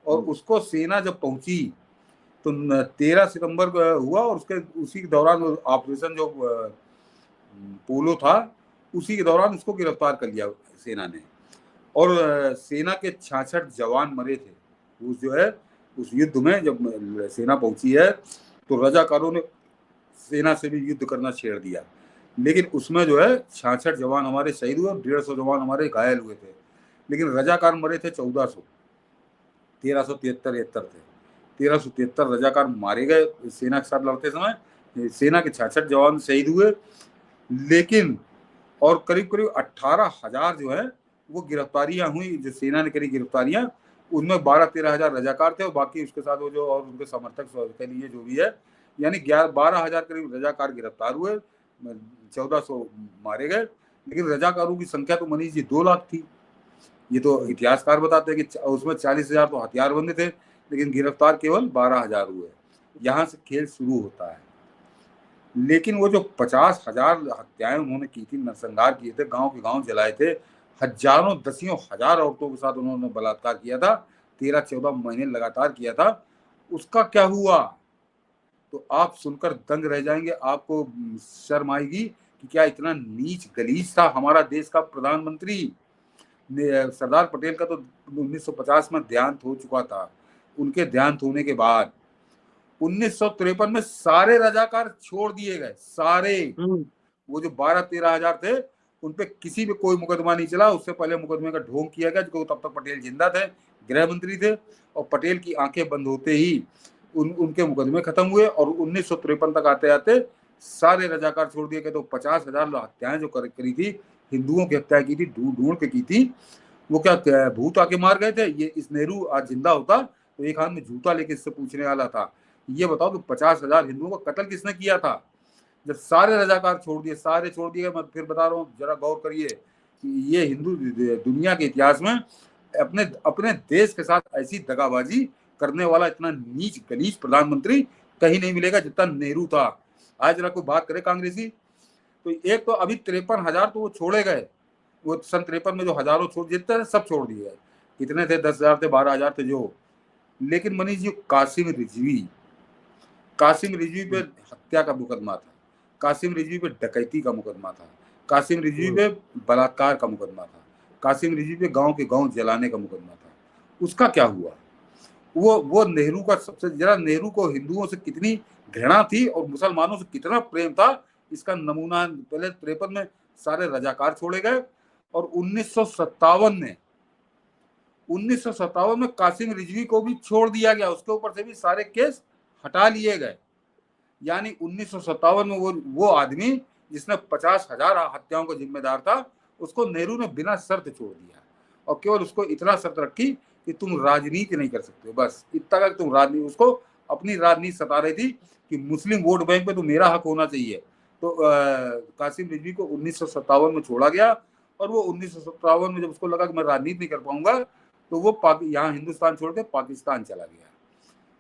और उसको सेना जब पहुंची तो 13 सितंबर हुआ और उसी के दौरान ऑपरेशन जो पोलो था उसी के दौरान उसको गिरफ्तार कर लिया सेना ने। और सेना के 66 जवान मरे थे उस जो है उस युद्ध में। जब सेना पहुंची है तो रजाकारों ने सेना से भी युद्ध करना छेड़ दिया, लेकिन उसमें जो है 66 जवान हमारे शहीद हुए, 150 जवान हमारे घायल हुए थे। लेकिन रजाकार मरे थे 1400, 1373 थे। 1373 रजाकार मारे गए सेना के साथ लड़ते समय। सेना के 66 जवान शहीद हुए, लेकिन और करीब करीब 18,000 जो है वो गिरफ्तारियां हुई, जो सेना ने करी गिरफ्तारियां, उनमें 12-13 हजार रजाकार थे और बाकी उसके साथ वो जो और उनके समर्थक के लिए जो भी है, यानी 12,000 करीब रजाकार गिरफ्तार हुए, 1400 मारे गए। लेकिन रजाकारों की संख्या तो मनीष जी 2 लाख थी। ये तो इतिहासकार बताते हैं कि उसमें 40,000 तो हथियारबंद थे, लेकिन गिरफ्तार केवल 12,000 हुए। यहाँ से खेल शुरू होता है। लेकिन वो जो 50,000 हत्याएं उन्होंने की थी, नरसंहार किए थे, गांव के गांव जलाए थे, हजारों दसियों हजार औरतों के साथ उन्होंने बलात्कार किया था, 13-14 महीने लगातार किया था। उसका क्या हुआ तो आप सुनकर दंग रह जाएंगे। आपको शर्म आएगी कि क्या इतना नीच गलीज था हमारा देश का प्रधानमंत्री। सरदार पटेल का तो 1950 में देहांत हो चुका था। उनके देहांत होने के बाद 1953 में सारे रजाकार छोड़ दिए गए, सारे। वो जो 12-13 हजार थे उन पे किसी पे कोई मुकदमा नहीं चला। उससे पहले मुकदमे का ढोंग किया गया, जो तब तक पटेल जिंदा थे, गृह मंत्री थे, और पटेल की आंखें बंद होते ही उनके मुकदमे खत्म हुए। और 1953 तक आते आते सारे रजाकार छोड़ दिए गए। तो 50,000 हत्याएं जो करी थी, हिंदुओं की हत्या की थी, ढूंढ के की थी, वो क्या भूत आके मार गए थे। ये इस नेहरू आज जिंदा होता तो एक हाथ में जूता लेके इससे पूछने वाला था, ये बताओ कि 50,000 हिंदुओं का कत्ल किसने किया था। जब सारे रजाकार छोड़ दिए, सारे छोड़ दिए, मैं फिर बता रहा हूँ, जरा गौर करिए कि ये हिंदू दुनिया के इतिहास में अपने अपने देश के साथ ऐसी दगाबाजी करने वाला इतना नीच गलीज प्रधानमंत्री कहीं नहीं मिलेगा जितना नेहरू था। आज जरा कोई बात करे कांग्रेसी, तो एक तो अभी 53,000 तो वो छोड़े गए, वो सन 53 में जो हजारों छोड़ जितने थे सब छोड़ दिए गए। कितने थे, 10,000 थे, 12,000 थे जो। लेकिन मनीष जी कासिम रिजवी पे हत्या का मुकदमा था, कासिम रिजवी पे डकैती का मुकदमा था, कासिम रिजवी पे बलात्कार का मुकदमा था, कासिम रिजवी पे गांव के गांव जलाने का मुकदमा था। उसका क्या हुआ। वो नेहरू का सबसे, जरा नेहरू को हिंदुओं से कितनी घृणा थी और मुसलमानों से कितना प्रेम था, इसका नमूना पहले 53 में सारे रजाकार छोड़े गए और 1957 में कासिम रिजवी को भी छोड़ दिया गया, उसके ऊपर से भी सारे केस हटा लिए गए। यानी 1957 में वो आदमी जिसने 50,000 हत्याओं का जिम्मेदार था, उसको नेहरू ने बिना शर्त छोड़ दिया और केवल उसको इतना शर्त रखी कि तुम राजनीति नहीं कर सकते हो, बस इतना तक तुम राजनीति, उसको अपनी राजनीति सता रही थी कि मुस्लिम वोट बैंक पे तो मेरा हक होना चाहिए। तो कासिम रिजवी को 1957 में छोड़ा गया, और वो 1957 में जब उसको लगा कि मैं राजनीति नहीं कर पाऊंगा, तो वो यहाँ हिंदुस्तान छोड़ के पाकिस्तान चला गया।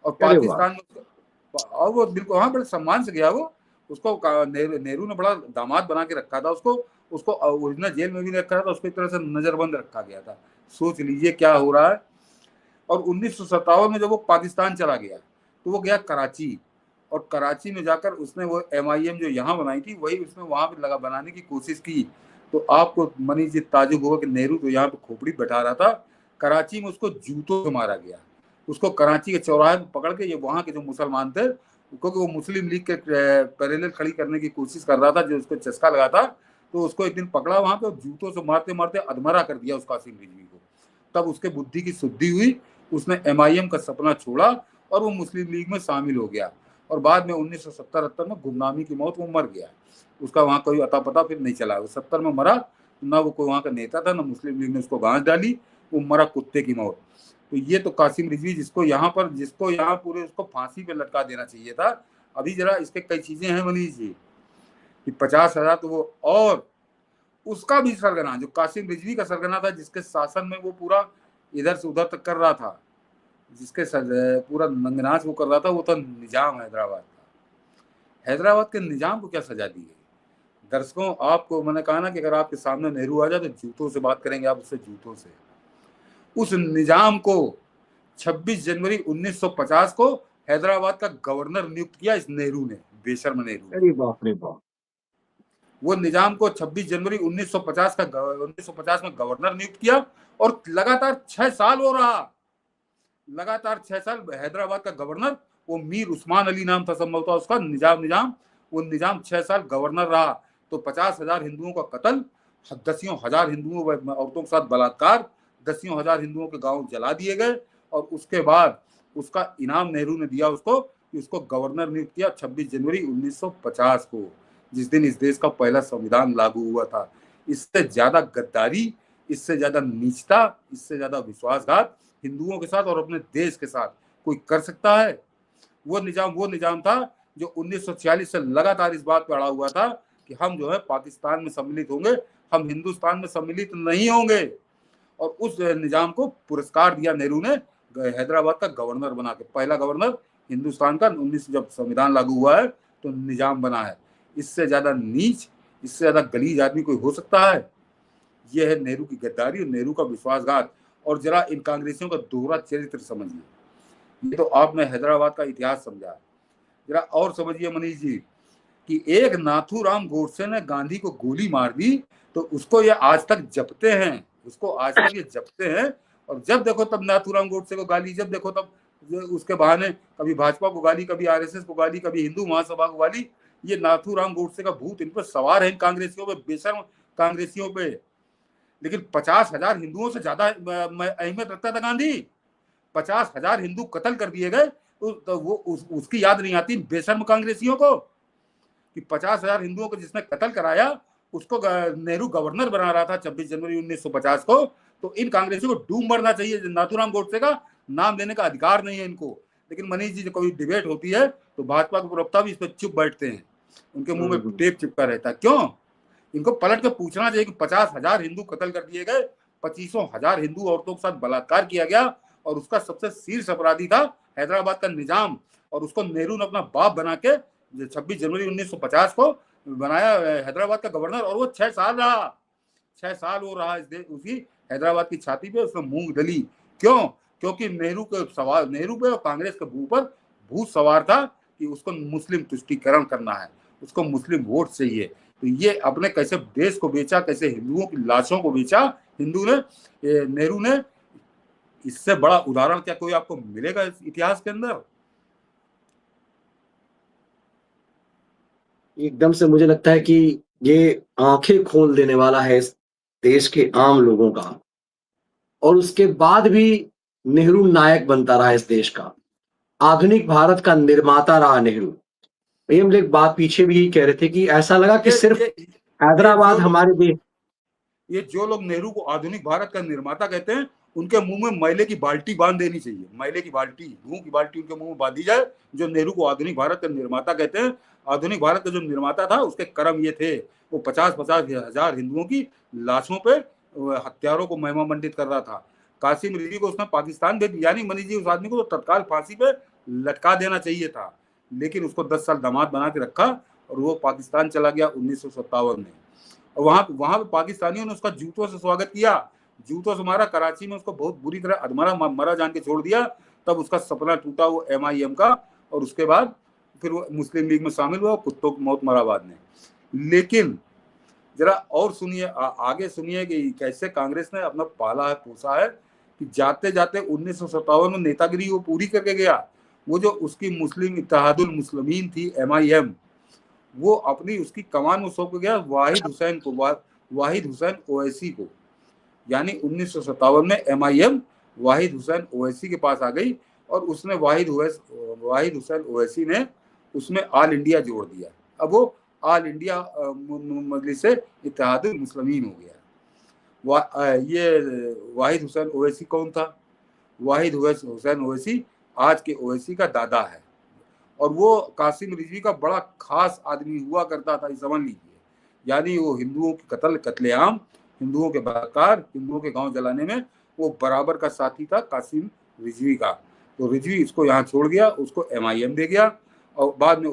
और पाकिस्तान में, और वो बिल्कुल हाँ बड़े सम्मान से गया वो। उसको नेहरू ने बड़ा दामाद बना के रखा था उसको ओरिजिनल जेल में भी रखा था, उसको एक तरह से नजरबंद रखा गया था। सोच लीजिए क्या हो रहा है। और 1957 में जब वो पाकिस्तान चला गया तो वो गया कराची, और कराची में जाकर उसने वो MIM जो यहाँ बनाई थी वही उसने वहां पे लगा बनाने की कोशिश की। तो आपको मनीष जी ताजुब होगा कि नेहरू तो यहाँ पे खोपड़ी बैठा रहा था, कराची में उसको जूतों से मारा गया। उसको कराची के चौराहे में पकड़ के, ये वहां के जो मुसलमान थे, क्योंकि वो मुस्लिम लीग के पैरेलल खड़ी करने की कोशिश कर रहा था, जो उसको चस्का लगा था, तो उसको एक दिन पकड़ा वहां पे, जूतों से मारते मारते अधमरा कर दिया उस कासिम रिजवी को। तब उसके बुद्धि की शुद्धि हुई, उसने MIM का सपना छोड़ा और वो मुस्लिम लीग में शामिल हो गया। और बाद में 1970-78 में गुमनामी की मौत, वो मर गया। उसका वहाँ कोई अता पता फिर नहीं चला। वो 70 में मरा, ना वो कोई वहाँ का नेता था, ना मुस्लिम लीग ने उसको गांठ डाली, वो मरा कुत्ते की मौत। तो ये तो कासिम रिजवी, जिसको यहाँ पूरे उसको फांसी पे लटका देना चाहिए था। अभी जरा इसके कई चीजें हैं मनीष जी, कि 50,000 तो वो, और उसका भी सरगना, जो कासिम रिजवी का सरगना था, जिसके शासन में वो पूरा इधर से उधर तक कर रहा था, जिसके पूरा नंगनाच वो कर रहा था, वो था निजाम हैदराबाद का। हैदराबाद के निजाम को क्या सजा दी गई? दर्शकों, आपको मैंने कहा ना कि अगर आपके सामने नेहरू आ जाए तो जूतों से बात करेंगे आप उससे, जूतों से। उस निजाम को 26 जनवरी 1950 को हैदराबाद का गवर्नर नियुक्त किया इस नेहरू ने, बेशर्म नेहरू। अरे बाप रे बाप। वो निजाम को 26 जनवरी 1950 में गवर्नर नियुक्त किया, और लगातार 6 साल हो रहा, लगातार 6 साल हैदराबाद का गवर्नर, वो मीर उस्मान अली नाम था संभवतः उसका, निजाम वो निजाम 6 साल गवर्नर रहा। तो 50,000 हिंदुओं का कत्ल, दसियों हजार हिंदुओं औरतों के साथ बलात्कार, दसियों हजार हिंदुओं के गांव जला दिए गए। और उसके बाद उसका इनाम नेहरू ने दिया उसको, कि उसको गवर्नर नियुक्त किया 26 जनवरी 1950 को, जिस दिन इस देश का पहला संविधान लागू हुआ था। इससे ज्यादा गद्दारी, इससे ज्यादा नीचता, इससे ज्यादा विश्वासघात हिंदुओं के साथ और अपने देश के साथ कोई कर सकता है? वो निजाम था जो 1946 से लगातार इस बात पर अड़ा हुआ था कि हम जो है पाकिस्तान में सम्मिलित होंगे, हम हिंदुस्तान में सम्मिलित नहीं होंगे। और उस निजाम को पुरस्कार दिया नेहरू ने, हैदराबाद का गवर्नर बना के, पहला गवर्नर हिंदुस्तान का 19 जब संविधान लागू हुआ है तो निजाम बना है। इससे ज्यादा नीच, इससे ज्यादा गलीज आदमी कोई हो सकता है? यह है नेहरू की गद्दारी और नेहरू का विश्वासघात। और जरा इन कांग्रेसियों का दोहरा चरित्र समझिए। ये तो आपने हैदराबाद का इतिहास समझा, जरा और समझिए मनीष जी, कि एक नाथूराम गोडसे ने गांधी को गोली मार दी, तो उसको ये आज तक जपते हैं, उसको आज तक ये जपते हैं। और जब देखो तब नाथूराम गोडसे को गाली, जब देखो तब उसके बहाने कभी भाजपा को गाली, कभी RSS को गाली, कभी हिंदू महासभा को गाली। ये नाथूराम गोडसे का भूत इन पर सवार है, इन कांग्रेसियों पे, बेशर्म कांग्रेसियों पे। लेकिन 50,000 हिंदुओं से ज्यादा अहमियत रखता था गांधी। 50,000 हिंदू कत्ल कर दिए गए, तो वो उसकी याद नहीं आती बेशर्म कांग्रेसियों को, कि 50,000 हिंदुओं को जिसने कत्ल कराया उसको नेहरू गवर्नर बना रहा था 26 जनवरी 1950 को। तो इन कांग्रेसियों को डूब मरना चाहिए। नाथूराम गोडसे का नाम लेने का अधिकार नहीं है इनको। लेकिन मनीष जी, जब कभी डिबेट होती है तो भाजपा के प्रवक्ता भी इस पर चुप बैठते हैं, उनके मुंह में टेप चिपका रहता है। क्यों? इनको पलट के पूछना चाहिए कि 50,000 हिंदू कत्ल कर दिए गए, 25,000 हिंदू औरतों के साथ बलात्कार किया गया, और उसका सबसे शीर्ष अपराधी था हैदराबाद का निजाम। और उसको नेहरू ने अपना बाप बना के 26 जनवरी 1950 को बनाया हैदराबाद का गवर्नर, और वो 6 साल रहा। 6 साल वो रहा उसी हैदराबाद की छाती पे उसने मूंग डली। क्यों? क्योंकि नेहरू पे और कांग्रेस के ऊपर भूत सवार था कि उसको मुस्लिम तुष्टीकरण करना है, उसको मुस्लिम वोट चाहिए। तो ये अपने कैसे देश को बेचा, कैसे हिंदुओं की लाशों को बेचा नेहरू ने। इससे बड़ा उदाहरण क्या कोई आपको मिलेगा इस इतिहास के अंदर? एकदम से मुझे लगता है कि ये आंखें खोल देने वाला है इस देश के आम लोगों का। और उसके बाद भी नेहरू नायक बनता रहा इस देश का, आधुनिक भारत का निर्माता रहा नेहरू। हम लोग बात पीछे भी कह रहे थे कि ऐसा लगा कि सिर्फ हैदराबाद हमारे देश, ये जो लोग नेहरू को आधुनिक भारत का निर्माता कहते हैं, उनके मुंह में मैले की बाल्टी बांध देनी चाहिए, मैले की बाल्टी, धूं की बाल्टी उनके मुंह में बांध दी जाए। जो नेहरू को आधुनिक भारत का निर्माता कहते हैं, आधुनिक भारत का जो निर्माता था, उसके कर्म ये थे, वो 50-50 हजार हिंदुओं की लाशों पे हत्यारों को महिमा मंडित कर रहा था। कासिम रिजवी को उसने पाकिस्तान भेज, यानी मनीष जी उस आदमी को तो तत्काल फांसी पे लटका देना चाहिए था, लेकिन उसको 10 साल दामाद बना के रखा और वो पाकिस्तान चला गया 1957 में। और वहां पे पाकिस्तानियों ने उसका जूतों से स्वागत किया, जूतों से मारा, कराची में उसको बहुत बुरी तरह अधमरा मरा जान के छोड़ दिया। तब उसका सपना टूटा वो MIM का, और उसके बाद फिर वो मुस्लिम लीग में शामिल हुआ, कुत्तों की मौत मरा बाद में। लेकिन जरा और सुनिए, आगे सुनिए कि कैसे कांग्रेस ने अपना पाला है, पोसा है, कि जाते जाते 1957 में नेतागिरी वो पूरी करके गया। वो जो उसकी मुस्लिम इत्तेहादुल मुस्लिमीन थी, MIM, वो अपनी उसकी कमान में सौंप गया वाहिद हुसैन को, वाहिद हुसैन ओवैसी को। यानी 1957 में MIM वाहिद हुसैन ओवैसी के पास आ गई, और उसने वाहिद हुसैन ओवैसी ने उसमें ऑल इंडिया जोड़ दिया। अब वो ऑल इंडिया मजलिस इत्तेहादुल मुस्लिमीन हो गया। ये वाहिद हुसैन ओवैसी कौन था? वाहिद हुसैन ओवैसी आज के ओवैसी का दादा है, और वो कासिम रिजवी का बड़ा खास आदमी हुआ करता था, समझ लीजिए। यानी वो हिंदुओं की कत्लेआम, हिंदुओं के बलात्कार, हिंदुओं के गांव जलाने में वो बराबर का साथी था कासिम रिजवी का। तो रिजवी इसको यहाँ छोड़ गया, उसको MIM दे गया, और बाद में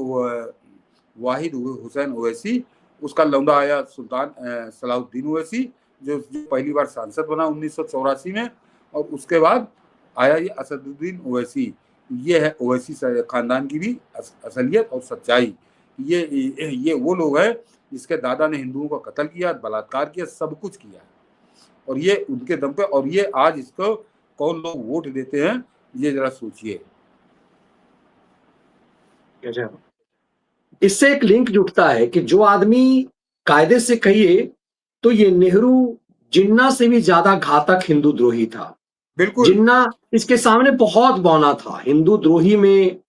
वाहिद हुसैन ओवैसी, उसका लौंडा आया सुल्तान सलाहुद्दीन ओवैसी, जो पहली बार सांसद बना 1984 में, और उसके बाद आया ये असदुद्दीन ओवैसी। ये है ओवैसी खानदान की भी असलियत और सच्चाई। ये वो लोग हैं जिसके दादा ने हिंदुओं का कत्ल किया, बलात्कार किया, सब कुछ किया, और ये उनके दम पे। और ये आज इसको कौन लोग वोट देते हैं, ये जरा सोचिए। इससे एक लिंक जुटता है कि जो आदमी कायदे से कहिए तो ये नेहरू जिन्ना से भी ज्यादा घातक हिंदू द्रोही था। बिल्कुल, जिन्ना इसके सामने बहुत बौना था, हिंदू द्रोही में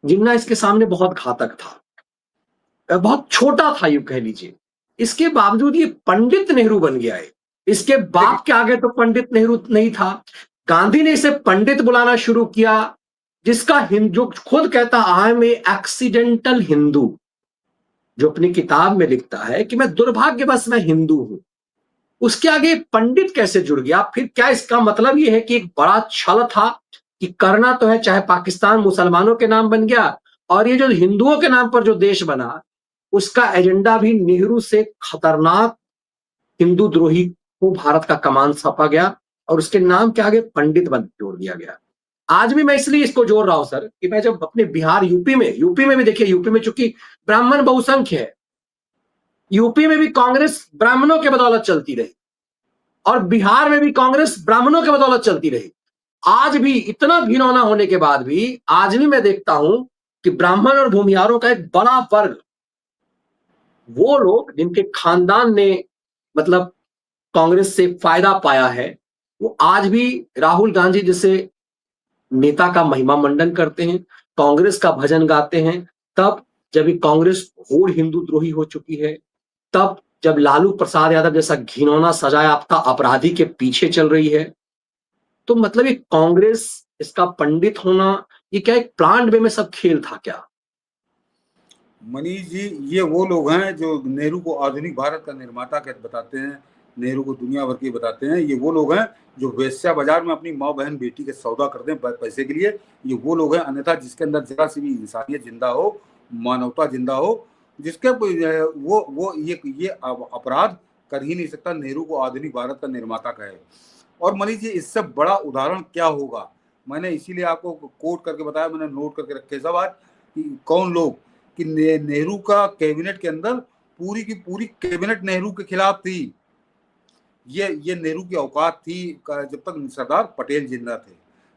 जिन्ना इसके सामने बहुत घातक था, बहुत छोटा था, यूं कह लीजिए। इसके बावजूद ये पंडित नेहरू बन गया है। इसके बाप के आगे तो पंडित नेहरू नहीं था। गांधी ने इसे पंडित बुलाना शुरू किया, जिसका जो खुद कहता I am a accidental Hindu, जो अपनी किताब में लिखता है कि मैं दुर्भाग्यवश मैं हिंदू हूं। उसके आगे पंडित कैसे जुड़ गया? फिर क्या इसका मतलब यह है कि एक बड़ा छल था कि करना तो है, चाहे पाकिस्तान मुसलमानों के नाम बन गया, और ये जो हिंदुओं के नाम पर जो देश बना, उसका एजेंडा भी नेहरू से खतरनाक हिंदू द्रोही को भारत का कमान सौंपा गया, और उसके नाम के आगे पंडित बन जोड़ दिया गया। आज भी मैं इसलिए इसको जोड़ रहा हूं सर, कि मैं जब अपने बिहार, यूपी में भी देखिए, यूपी में चूंकि ब्राह्मण बहुसंख्य है, यूपी में भी कांग्रेस ब्राह्मणों के बदौलत चलती रही, और बिहार में भी कांग्रेस ब्राह्मणों के बदौलत चलती रही। आज भी इतना घिनौना होने के बाद भी आज भी मैं देखता हूं कि ब्राह्मण और भूमिहारों का एक बड़ा वर्ग, वो लोग जिनके खानदान ने मतलब कांग्रेस से फायदा पाया है, वो आज भी राहुल गांधी जैसे नेता का महिमा मंडन करते हैं, कांग्रेस का भजन गाते हैं। तब जब कांग्रेस घोर हिंदू द्रोही हो चुकी है, तब जब लालू प्रसाद यादव जैसा घिनौना सजा याफ्ता अपराधी के पीछे चल रही है, तो मतलब ये कांग्रेस, इसका पंडित होना, ये क्या एक प्लान वे में सब खेल था क्या? मनीष जी, ये वो लोग हैं जो नेहरू को आधुनिक भारत का निर्माता बताते हैं, नेहरू को दुनिया भर की बताते हैं। ये वो लोग हैं जो वेश्या बाजार में अपनी माँ बहन बेटी के सौदा करते हैं पैसे के लिए। ये वो लोग हैं, अन्यथा जिसके अंदर जरा सी भी इंसानियत जिंदा हो, मानवता जिंदा हो, जिसके वो ये अपराध कर ही नहीं सकता नेहरू को आधुनिक भारत का निर्माता कहे। और मनीष जी, इससे बड़ा उदाहरण क्या होगा? मैंने इसीलिए आपको कोट करके बताया, मैंने नोट करके रखे सब आज, कि कौन लोग, कि नेहरू का कैबिनेट के अंदर पूरी की पूरी कैबिनेट नेहरू के खिलाफ थी। ये नेहरू की औकात थी जब तक सरदार पटेल जिंदा थे।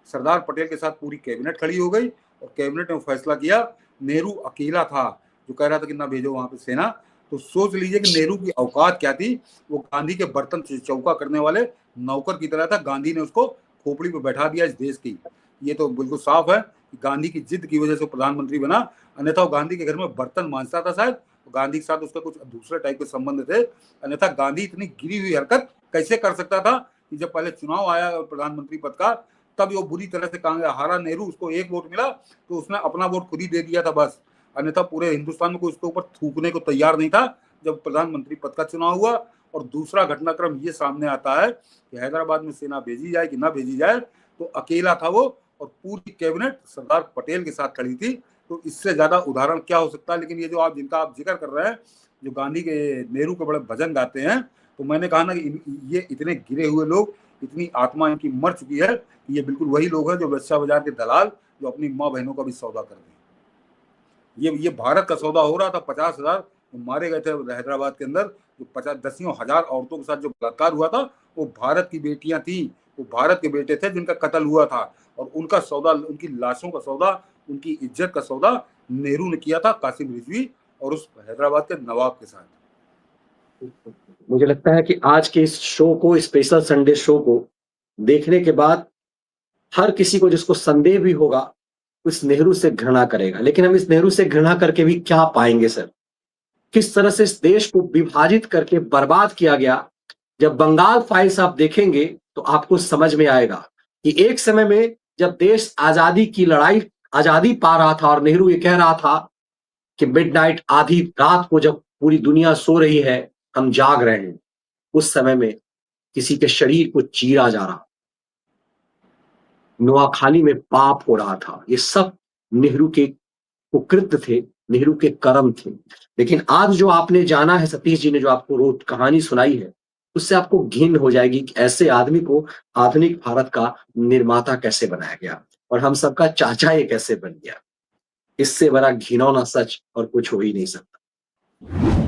सरदार पटेल के साथ पूरी कैबिनेट खड़ी हो गई, और कैबिनेट ने फैसला किया। नेहरू अकेला था जो कह रहा था कि ना भेजो वहां पे सेना। तो सोच लीजिए कि नेहरू की औकात क्या थी। वो गांधी के बर्तन चौका करने वाले नौकर की तरह था। गांधी ने उसको खोपड़ी पे बैठा दिया इस देश की। ये तो बिल्कुल साफ है कि गांधी की जिद की वजह से प्रधानमंत्री बना, अन्यथा वो गांधी के घर में बर्तन मांजता था शायद। गांधी के साथ उसका कुछ दूसरे टाइप के संबंध थे, अन्यथा गांधी इतनी गिरी हुई हरकत कैसे कर सकता था कि जब पहले चुनाव आया प्रधानमंत्री पद का, तब वो बुरी तरह से कांग्रेस हारा नेहरू, उसको 1 वोट मिला तो उसने अपना वोट खुद ही दे दिया था बस, अन्यथा पूरे हिंदुस्तान में कोई उसके ऊपर थूकने को तैयार नहीं था जब प्रधानमंत्री पद का चुनाव हुआ। और दूसरा घटनाक्रम ये सामने आता है कि हैदराबाद में सेना भेजी जाए कि ना भेजी जाए, तो अकेला था वो और पूरी कैबिनेट सरदार पटेल के साथ खड़ी थी। तो इससे ज्यादा उदाहरण क्या हो सकता है। लेकिन ये जो आप जिनका आप जिक्र कर रहे हैं, जो गांधी के नेहरू के बड़े भजन गाते हैं, तो मैंने कहा ना कि ये इतने गिरे हुए लोग, इतनी आत्मा इनकी मर चुकी है कि ये बिल्कुल वही लोग हैं जो वेश्या बाजार के दलाल, जो अपनी माँ बहनों का भी सौदा कर रहे हैं। ये भारत का सौदा हो रहा था। 50,000 मारे गए थे हैदराबाद के अंदर, जो 10 हजार औरतों के साथ जो बलात्कार हुआ था, वो भारत की बेटियां थी, वो भारत के बेटे थे जिनका कत्ल हुआ था। और उनका सौदा, उनकी लाशों का सौदा, उनकी इज्जत का सौदा नेहरू ने किया था कासिम रिजवी और उस हैदराबाद के नवाब के साथ। मुझे लगता है कि आज के इस शो को, स्पेशल संडे शो को देखने के बाद हर किसी को जिसको संदेह भी होगा, इस नेहरू से घृणा करेगा। लेकिन हम इस नेहरू से घृणा करके भी क्या पाएंगे सर? किस तरह से इस देश को विभाजित करके बर्बाद किया गया। जब बंगाल फाइल्स आप देखेंगे तो आपको समझ में आएगा कि एक समय में जब देश आजादी की लड़ाई, आजादी पा रहा था और नेहरू ये कह रहा था कि मिडनाइट, आधी रात को जब पूरी दुनिया सो रही है, हम जाग रहे हैं, उस समय में किसी के शरीर को चीरा जा रहा, नुआखाली में पाप हो रहा था। ये सब नेहरू के कुकृत्य थे, नेहरू के कर्म थे। लेकिन आज जो आपने जाना है, सतीश जी ने जो आपको रोज कहानी सुनाई है, उससे आपको घिन हो जाएगी कि ऐसे आदमी को आधुनिक भारत का निर्माता कैसे बनाया गया और हम सबका चाचा ये कैसे बन गया। इससे बड़ा घिनौना सच और कुछ हो ही नहीं सकता।